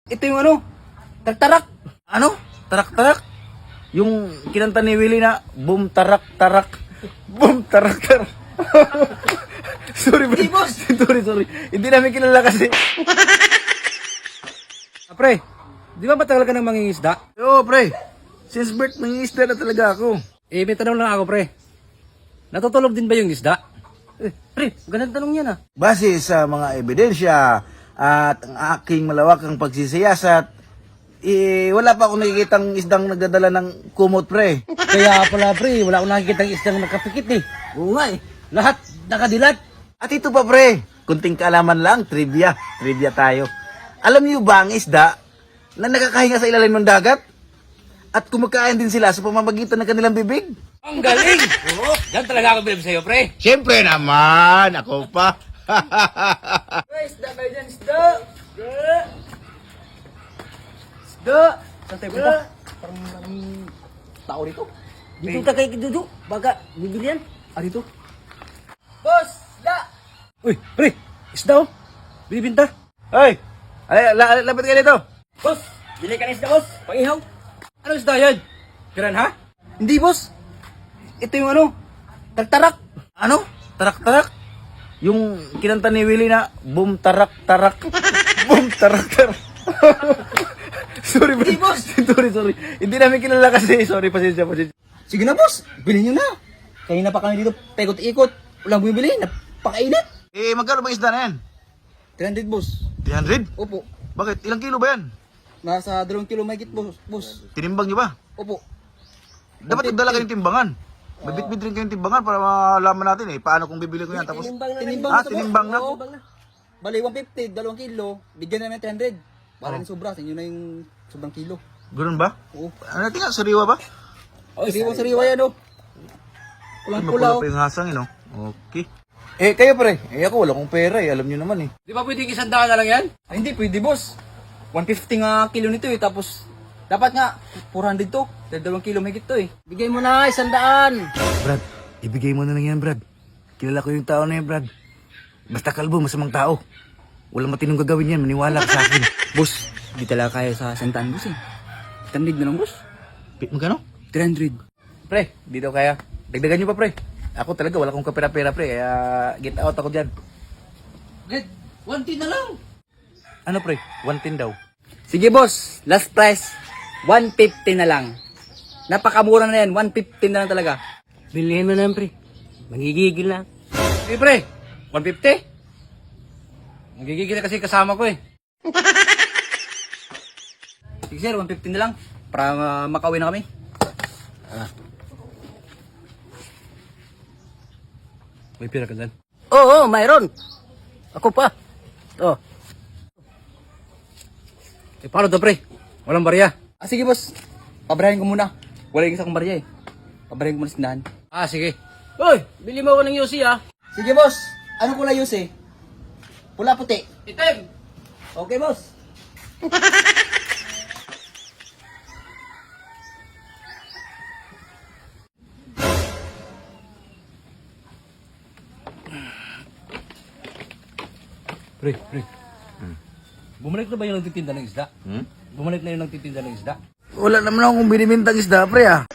Ito yung ano, tarak-tarak. Ano? Tarak-tarak? Yung kinanta ni Willie na, boom, tarak-tarak. Boom, tarak-tarak. Sorry, bro. Hindi, boss. sorry. Hindi namin kilala kasi. Pre, di ba matagal ka nang mangingisda? Oo, pre. Since birth, nangingisda na talaga ako. May tanong lang ako, pre. Natutulog din ba yung isda? Pre, ganang tanong yan ah. Base sa mga ebidensya at ang aking malawakang pagsisiyasat, wala pa akong nakikitang isdang nagdadala ng kumot, pre. Kaya pala, pre, wala akong nakikita ng isdang nakapikit eh. Oo nga eh. Lahat nakadilat. At ito pa, pre. Kunting kaalaman lang, trivia. Trivia tayo. Alam niyo ba ang isda na nakakahinga sa ilalim ng dagat? At kumakain din sila sa pamamagitan ng kanilang bibig? Ang galing! Oo, yan talaga ako bilib sa'yo, pre. Siyempre naman, ako pa. Isda kayo dyan, isda! Isda! Saan tayo punta? Parang tao dito. Dito ta kay Dudu. Baga, bibili yan. Dito. Boss! Isda! Uy, pre! Isda oh! Binibinta. Hoy! Lapit kayo dito. Boss! Bili ka na isda, boss! Pang-ihaw. Ano isda yan? Piranha? Hindi, boss. Ito yung ano, tarak-tarak. Ano? Tarak-tarak? Yung kinanta ni Willie na, boom, tarak-tarak. Boom, tarak-tarak. Sorry, bro. Hindi, boss. sorry. Hindi namin kilala kasi. Sorry, pasensya. Sige na, boss. Bilhin nyo na. Kanina pa kami dito, pegot-ikot. Walang bumibili. Napakainit. Magkano ba isda na yan? 300, boss. 300? Opo. Bakit? Ilang kilo ba yan? Nasa 2 kilo mahigit, boss. Tinimbang nyo ba? Opo. Dapat magdala kayong timbangan. Mabitbit rin kayong timbangan para malaman natin paano kung bibili ko yan. Tapos, tinimbang na? Oo. Bali, 150, 2 kilo. Bigyan namin 300. Para rin sobra. Sa inyo na yung sobrang kilo. Ganun ba? Oo. Ano natin nga, sariwa ba? Sariwa yan, oh. Ay, Pulang-pula, mapula oh. pa yung hasang yun, oh. Okay. Kayo pre. Ako, wala akong pera Alam nyo naman eh. Di ba pwedeng 100 na lang yan? Ay, hindi, pwede, boss. 150 nga kilo nito eh. Tapos, dapat nga, 400 to. Dahil 2 kilo mahigit to eh. Bigay mo na, 100. Brad, ibigay mo na lang yan, Brad. Kilala ko yung tao na yan, Brad. Basta kalbo, masamang tao. Walang matinong gagawin yan, maniwala ka sa akin. Boss, di talaga kaya sa 100, boss eh. 100 na lang, boss. Magkano? 300. Pre, di daw kaya. Dagdagan nyo pa, pre. Ako talaga, wala akong kapera-pera, pre. Kaya, get out ako dyan. Red, 110 na lang. Ano, pre? 110 daw. Sige, boss. Last price, 150 na lang. Napakamura na yan. 150 na lang talaga. Bilhin mo na yan, pre. Magigigil na. Sige, pre. 150? Magigigil na kasi kasama ko eh. Sige, sir. 150 na lang. Para makauwi na kami. May pira ka dyan? Oo, mayroon. Ako pa. Oh. Paano to, pre? Walang barya. Sige, boss. Pabarahin ko muna. Wala yung isang barya eh. Pabarahin ko muna sindahan. Sige. Uy, bili mo ako ng Yossi Sige, boss. Ano kulay Yossi? Pula puti. Itim. Okay, boss. Pre. Bumalik na ba yung nagtitinda ng isda? Bumalik na yung nagtitinda ng isda? Wala naman akong binibintang isda, pre, ah.